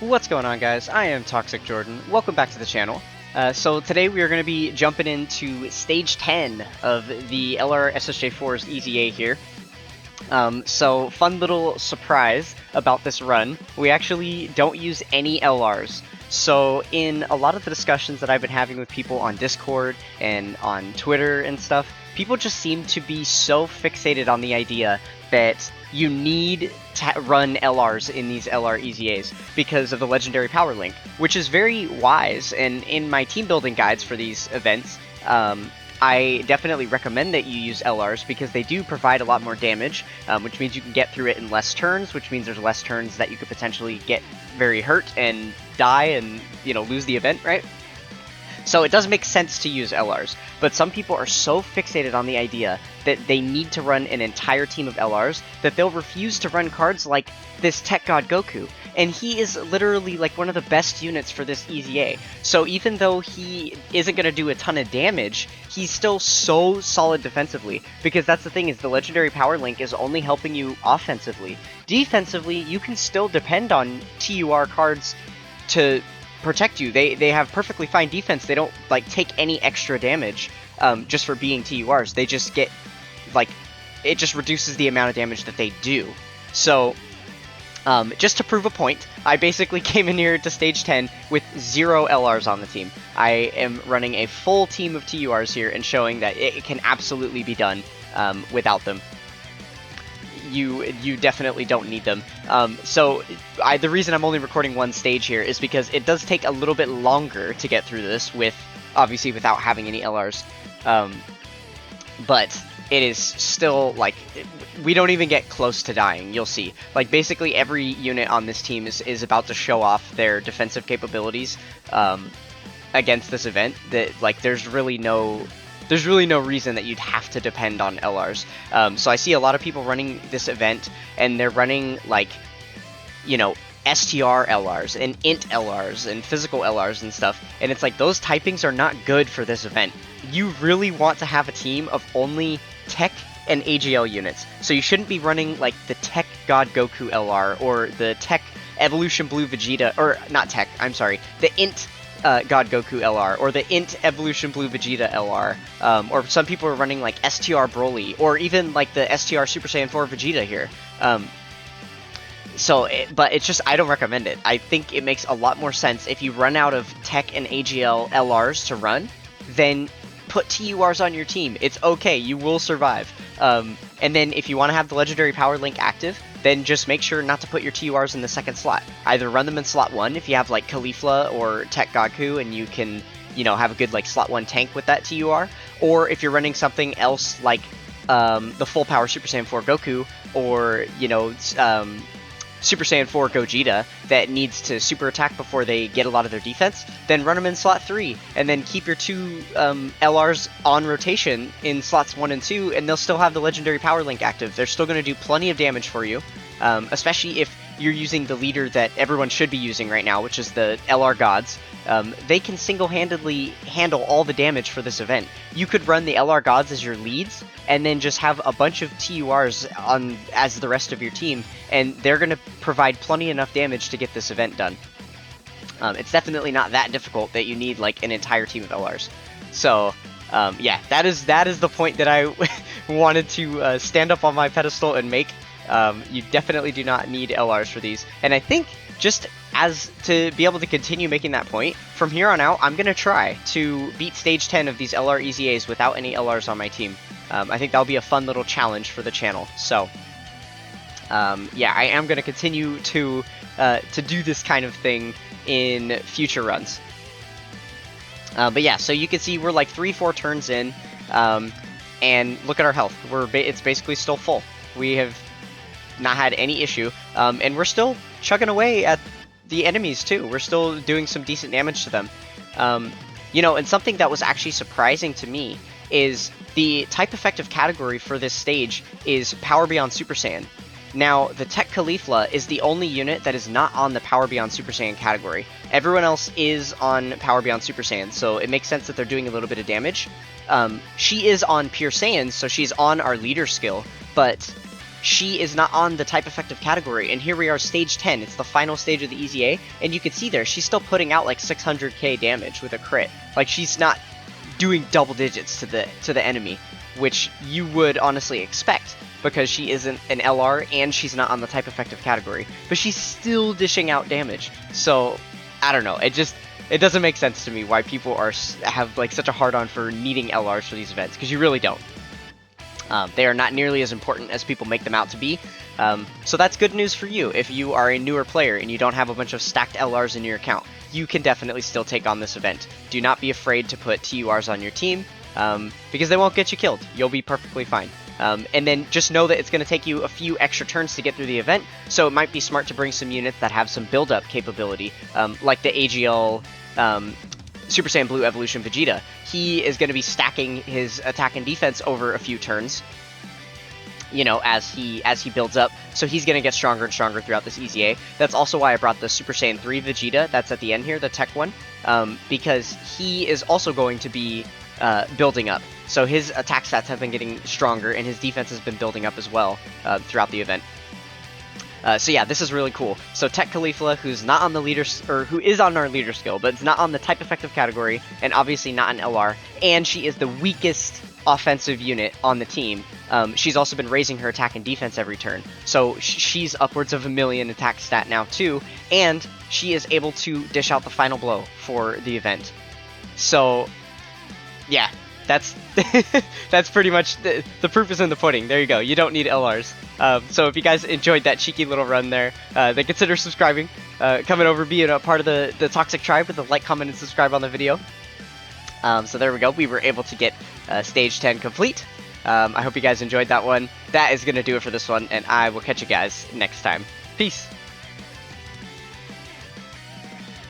What's going on, guys? I am Toxic Jordan. Welcome back to the channel. So today we are going to be jumping into Stage 10 of the LR SSJ4's EZA here. So fun little surprise about this run, we actually don't use any LRs. So in a lot of the discussions that I've been having with people on Discord and on Twitter and stuff, people just seem to be so fixated on the idea that you need to run LRs in these LR EZAs because of the legendary power link, which is very wise. And in my team building guides for these events, I definitely recommend that you use LRs because they do provide a lot more damage, which means you can get through it in less turns, which means there's less turns that you could potentially get very hurt and die and, lose the event, right? So it does make sense to use LRs, but some people are so fixated on the idea that they need to run an entire team of LRs that they'll refuse to run cards like this Tech God Goku. And he is literally like one of the best units for this EZA. So even though he isn't going to do a ton of damage, he's still so solid defensively. Because that's the thing, is the legendary power link is only helping you offensively. Defensively, you can still depend on TUR cards to protect you. They have perfectly fine defense. They don't take any extra damage just for being TURs. They just get it just reduces the amount of damage that they do. So just to prove a point, I basically came in here to stage 10 with 0 LRs on the team. I am running a full team of TURs here and showing that it can absolutely be done without them. You definitely don't need them. So the reason I'm only recording one stage here is because it does take a little bit longer to get through this obviously without having any LRs. But it is still, we don't even get close to dying, you'll see. Basically every unit on this team is about to show off their defensive capabilities against this event. That, there's really no reason that you'd have to depend on LRs. So I see a lot of people running this event, and they're running, STR LRs, and INT LRs, and physical LRs and stuff, and it's those typings are not good for this event. You really want to have a team of only Tech and AGL units. So you shouldn't be running, the Tech God Goku LR, or the Tech Evolution Blue Vegeta, or not Tech, I'm sorry, the INT God Goku LR, or the INT Evolution Blue Vegeta LR, or some people are running STR Broly, or even the STR Super Saiyan 4 Vegeta here. But it's just, I don't recommend it. I think it makes a lot more sense if you run out of Tech and AGL LRs to run, then put TURs on your team. It's okay, you will survive. And then if you want to have the legendary power link active, then just make sure not to put your TURs in the second slot. Either run them in slot 1 if you have Caulifla or Tech Goku and you can, have a good slot 1 tank with that TUR, or if you're running something else the full power Super Saiyan 4 Goku, or Super Saiyan 4 Gogeta that needs to super attack before they get a lot of their defense, then run them in slot 3, and then keep your 2 LRs on rotation in slots 1 and 2, and they'll still have the legendary power link active. They're still going to do plenty of damage for you, especially if you're using the leader that everyone should be using right now, which is the LR Gods. They can single-handedly handle all the damage for this event. You could run the LR Gods as your leads, and then just have a bunch of TURs as the rest of your team, and they're going to provide plenty enough damage to get this event done. It's definitely not that difficult that you need an entire team of LRs. So yeah, that is the point that I wanted to stand up on my pedestal and make. You definitely do not need LRs for these, and I think just as to be able to continue making that point, from here on out, I'm going to try to beat stage 10 of these LR EZAs without any LRs on my team. I think that'll be a fun little challenge for the channel. So yeah, I am going to continue to do this kind of thing in future runs. But yeah, so you can see we're 3-4 turns in, and look at our health. It's basically still full. We have not had any issue, and we're still chugging away at the enemies too. We're still doing some decent damage to them. And something that was actually surprising to me is the type effective category for this stage is Power Beyond Super Saiyan. Now, the Tech Caulifla is the only unit that is not on the Power Beyond Super Saiyan category. Everyone else is on Power Beyond Super Saiyan, so it makes sense that they're doing a little bit of damage. She is on Pure Saiyans, so she's on our leader skill, but she is not on the type effective category, and here we are stage 10, it's the final stage of the EZA, and you can see there, she's still putting out like 600k damage with a crit. Like, she's not doing double digits to the enemy, which you would honestly expect, because she isn't an LR and she's not on the type effective category, but she's still dishing out damage. So, I don't know, it doesn't make sense to me why people have like such a hard-on for needing LRs for these events, because you really don't. They are not nearly as important as people make them out to be, so that's good news for you. If you are a newer player and you don't have a bunch of stacked LRs in your account, you can definitely still take on this event. Do not be afraid to put TURs on your team, because they won't get you killed. You'll be perfectly fine. And then just know that it's going to take you a few extra turns to get through the event, so it might be smart to bring some units that have some build-up capability, like the AGL Super Saiyan Blue Evolution Vegeta. He is going to be stacking his attack and defense over a few turns, you know, as he builds up, so he's going to get stronger and stronger throughout this EZA. That's also why I brought the Super Saiyan 3 Vegeta that's at the end here, the tech one, because he is also going to be building up. So his attack stats have been getting stronger, and his defense has been building up as well throughout the event. So yeah, this is really cool. So Tech Caulifla, who's not on the leader, or who is on our leader skill, but it's not on the type effective category, and obviously not an LR, and she is the weakest offensive unit on the team. She's also been raising her attack and defense every turn, so she's upwards of 1 million attack stat now too, and she is able to dish out the final blow for the event. So yeah, that's that's pretty much the proof is in the pudding. There you go. You don't need LRs. So if you guys enjoyed that cheeky little run there, then consider subscribing, coming over, being a part of the Toxic Tribe with a like, comment, and subscribe on the video. So there we go. We were able to get stage 10 complete. I hope you guys enjoyed that one. That is going to do it for this one, and I will catch you guys next time. Peace.